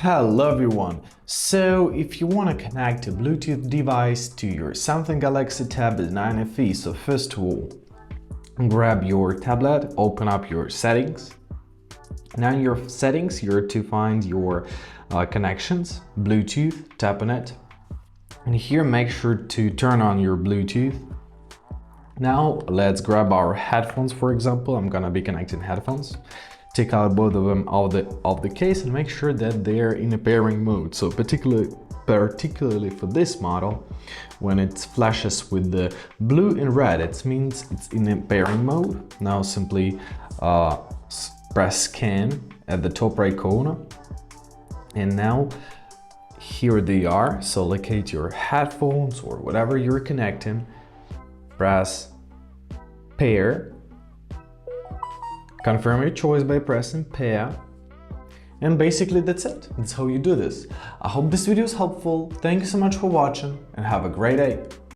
Hello everyone! So if you want to connect a Bluetooth device to your Samsung Galaxy Tab S9 FE, so first of all, grab your tablet, open up your settings. Now in your settings, you're to find your connections, Bluetooth, tap on it. And here make sure to turn on your Bluetooth. Now let's grab our headphones, for example. I'm gonna be connecting headphones. Take out both of them out of the case and make sure that they're in a pairing mode. So particularly for this model, when it flashes with the blue and red, it means it's in a pairing mode. Now simply press scan at the top right corner. And now here they are. So locate your headphones or whatever you're connecting. Press pair. Confirm your choice by pressing pair. And basically that's it. That's how you do this. I hope this video is helpful. Thank you so much for watching and have a great day.